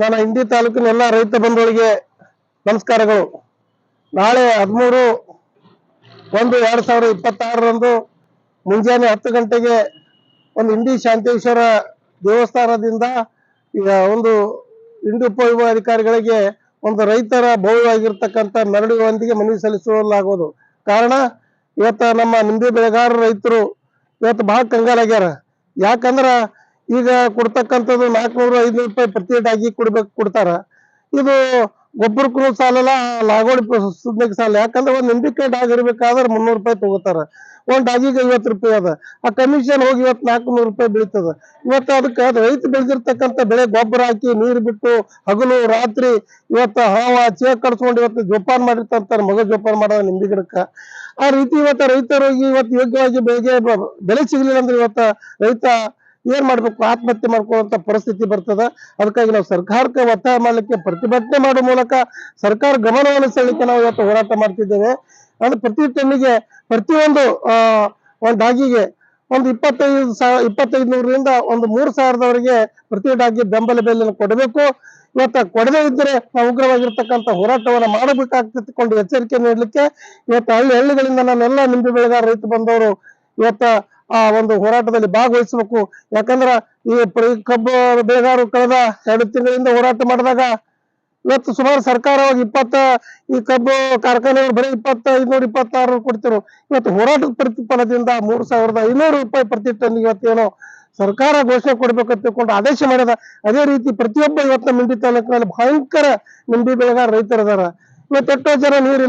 ನನ್ನ ಇಂಡಿ ತಾಲೂಕಿನ ಎಲ್ಲ ರೈತ ಬಂಧುಗಳಿಗೆ ನಮಸ್ಕಾರಗಳು. ನಾಳೆ 13/1/2026 ಮುಂಜಾನೆ 10 ಗಂಟೆಗೆ ಒಂದು ಇಂಡಿ ಶಾಂತೇಶ್ವರ ದೇವಸ್ಥಾನದಿಂದ ಒಂದು ಇಂಡಿ ಉಪವಿಭಾಗಾಧಿಕಾರಿಗಳಿಗೆ ಒಂದು ರೈತರ ಭವ್ಯವಾಗಿರ್ತಕ್ಕಂಥ ಮೆರವಣಿಗೆಯೊಂದಿಗೆ ಮನವಿ ಸಲ್ಲಿಸಲಾಗುವುದು. ಕಾರಣ, ಇವತ್ತು ನಮ್ಮ ನಿಂಬೆ ಬೆಳೆಗಾರರು ರೈತರು ಇವತ್ತು ಬಹಳ ಕಂಗಾಲಾಗ್ಯಾರ. ಯಾಕಂದ್ರ ಈಗ ಕೊಡ್ತಕ್ಕಂಥದ್ದು 400-500 ರೂಪಾಯಿ ಪ್ರತಿ ಡಾಗಿ ಕೊಡ್ತಾರ. ಇದು ಗೊಬ್ಬರಕ್ಕೂ ಸಾಲಲ್ಲ, ಲಾಗೋಡಿ ಸುದ್ನೆಗೆ ಸಾಲ. ಯಾಕಂದ್ರೆ ಒಂದು ನಿಂಬಿಕಾಯಿ ಡಾಗ್ ಇರ್ಬೇಕಾದ್ರೆ 300 ರೂಪಾಯಿ ತಗೋತಾರ. ಒಂದು ಡಾಗಿಗೆ 50 ರೂಪಾಯಿ ಅದ. ಆ ಕಮಿಷನ್ ಹೋಗಿ ಇವತ್ತು 400 ರೂಪಾಯಿ ಬೀಳ್ತದ. ಇವತ್ತು ಅದಕ್ಕೆ ರೈತ ಬೆಳೆದಿರ್ತಕ್ಕಂಥ ಬೆಳೆ ಗೊಬ್ಬರ ಹಾಕಿ ನೀರು ಬಿಟ್ಟು ಹಗಲು ರಾತ್ರಿ ಇವತ್ತು ಹಾವ ಚೇಕ್ ಕಡ್ಸ್ಕೊಂಡು ಇವತ್ತು ಜೋಪಾನ ಮಾಡಿರ್ತಾರೆ. ಮಗ ಜೋಪಾನ ಮಾಡೋದು ನಿಂಬೆ ಗಿಡಕ್ಕ. ಆ ರೀತಿ ಇವತ್ತು ರೈತರಿಗೆ ಇವತ್ತು ಯೋಗ್ಯವಾಗಿ ಬೆಲೆ ಸಿಗಲಿಲ್ಲ ಅಂದ್ರೆ ಇವತ್ತು ರೈತ ಏನ್ ಮಾಡ್ಬೇಕು, ಆತ್ಮಹತ್ಯೆ ಮಾಡ್ಕೊಳ್ಳುವಂತ ಪರಿಸ್ಥಿತಿ ಬರ್ತದ. ಅದಕ್ಕಾಗಿ ನಾವು ಸರ್ಕಾರಕ್ಕೆ ಒತ್ತಾಯ ಮಾಡ್ಲಿಕ್ಕೆ, ಪ್ರತಿಭಟನೆ ಮಾಡುವ ಮೂಲಕ ಸರ್ಕಾರ ಗಮನವನ್ನು ಸೆಳೆಯಲಿಕ್ಕೆ ನಾವು ಇವತ್ತು ಹೋರಾಟ ಮಾಡ್ತಿದ್ದೇವೆ. ಅಂದ್ರೆ ಪ್ರತಿ ಟನ್ನಿಗೆ ಪ್ರತಿಯೊಂದು ಒಂದು ಡಾಗಿಗೆ ಒಂದು 2500ರಿಂದ ಒಂದು 3000ದವರೆಗೆ ಪ್ರತಿ ಡಾಗಿ ಬೆಂಬಲ ಬೆಲೆಯನ್ನು ಕೊಡಬೇಕು. ಇವತ್ತು ಕೊಡದೇ ಇದ್ದರೆ ನಾವು ಉಗ್ರವಾಗಿರ್ತಕ್ಕಂಥ ಹೋರಾಟವನ್ನು ಮಾಡಬೇಕಾಗ್ತಿಕೊಂಡು ಎಚ್ಚರಿಕೆ ನೀಡಲಿಕ್ಕೆ ಇವತ್ತು ಹಳ್ಳಿಗಳಿಂದ ನಾನೆಲ್ಲ ನಿಂಬೆ ಬೆಳೆಗಾರ ರೈತ ಬಂದವರು ಇವತ್ತ ಆ ಒಂದು ಹೋರಾಟದಲ್ಲಿ ಭಾಗವಹಿಸಬೇಕು. ಯಾಕಂದ್ರ ಈ ಕಬ್ಬು ಬೆಳೆಗಾರರು ಕಳೆದ 2 ತಿಂಗಳಿಂದ ಹೋರಾಟ ಮಾಡಿದಾಗ ಇವತ್ತು ಸುಮಾರು ಸರ್ಕಾರವಾಗಿ ಈ ಕಬ್ಬು ಕಾರ್ಖಾನೆಗಳು ಬರೀ 2526 ಕೊಡ್ತಿರು. ಇವತ್ತು ಹೋರಾಟದ ಪ್ರತಿಫಲದಿಂದ 3500 ರೂಪಾಯಿ ಪ್ರತಿ ಟನ್ ಇವತ್ತೇನೋ ಸರ್ಕಾರ ಘೋಷಣೆ ಕೊಡ್ಬೇಕಂತ ತಿಳ್ಕೊಂಡು ಆದೇಶ ಮಾಡಿದ. ಅದೇ ರೀತಿ ಪ್ರತಿಯೊಬ್ಬ ಇವತ್ತು ನಿಂಬೆ ತಾಲೂಕಿನಲ್ಲಿ ಭಯಂಕರ ನಿಂಬೆ ಬೆಳೆಗಾರ ರೈತರಿದಾರ. ಇವತ್ತು ಎಷ್ಟೋ ಜನ ನೀರು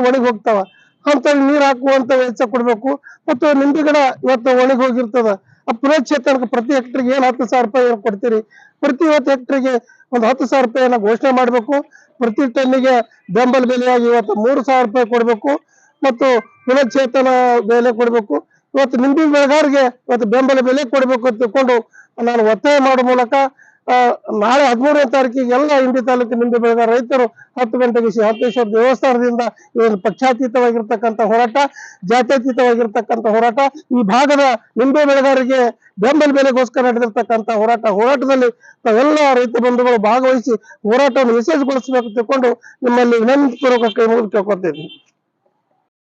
ಒಣಗಿ ಹೋಗ್ತಾವ. ಅಂತ ನೀರು ಹಾಕುವಂತ ವೆಚ್ಚ ಕೊಡ್ಬೇಕು. ಮತ್ತು ನಿಂಬೆ ಗಿಡ ಇವತ್ತು ಒಣಗಿ ಹೋಗಿರ್ತದ. ಆ ಪುನಶ್ಚೇತನಕ್ಕೆ ಪ್ರತಿ ಹೆಕ್ಟರ್ಗೆ ಏನು 10,000 ರೂಪಾಯಿ ಕೊಡ್ತೀರಿ. ಪ್ರತಿ ಹೆಕ್ಟರ್ಗೆ ಒಂದು 10,000 ರೂಪಾಯಿಯನ್ನ ಘೋಷಣೆ ಮಾಡಬೇಕು. ಪ್ರತಿ ಟನ್ನಿಗೆ ಬೆಂಬಲ ಬೆಲೆಯಾಗಿ ಇವತ್ತು 3,000 ರೂಪಾಯಿ ಕೊಡಬೇಕು ಮತ್ತು ಪುನಶ್ಚೇತನ ಬೆಲೆ ಕೊಡಬೇಕು. ಇವತ್ತು ನಿಂಬೆ ಬೆಳೆಗಾರರಿಗೆ ಇವತ್ತು ಬೆಂಬಲ ಬೆಲೆ ಕೊಡಬೇಕು ಅಂತ ತಿಳ್ಕೊಂಡು ನಾನು ಒತ್ತಾಯ ಮಾಡುವ ಮೂಲಕ ನಾಳೆ 13ನೇ ತಾರೀಕಿಗೆ ಎಲ್ಲ ಇಂಡಿ ತಾಲೂಕಿನ ನಿಂಬೆ ಬೆಳೆಗಾರ ರೈತರು 10 ಗಂಟೆಗೆ ಶಾಂತೇಶ್ವರ ದೇವಸ್ಥಾನದಿಂದ ಇದೊಂದು ಪಕ್ಷಾತೀತವಾಗಿರ್ತಕ್ಕಂಥ ಹೋರಾಟ, ಜಾತ್ಯತೀತವಾಗಿರ್ತಕ್ಕಂಥ ಹೋರಾಟ, ಈ ಭಾಗದ ನಿಂಬೆ ಬೆಳೆಗಾರರಿಗೆ ಬೆಂಬಲ ಬೆಲೆಗೋಸ್ಕರ ನಡೆದಿರ್ತಕ್ಕಂಥ ಹೋರಾಟದಲ್ಲಿ ತಾವೆಲ್ಲ ರೈತ ಬಂಧುಗಳು ಭಾಗವಹಿಸಿ ಹೋರಾಟವನ್ನು ಯಶಸ್ವಿಗೊಳಿಸಬೇಕು ತಿಳ್ಕೊಂಡು ನಿಮ್ಮಲ್ಲಿ ವಿನಂತಿಪೂರ್ವಕ ಕೈ ಮುಗಿದು ಕೇಳ್ಕೊತಿದ್ದೀನಿ.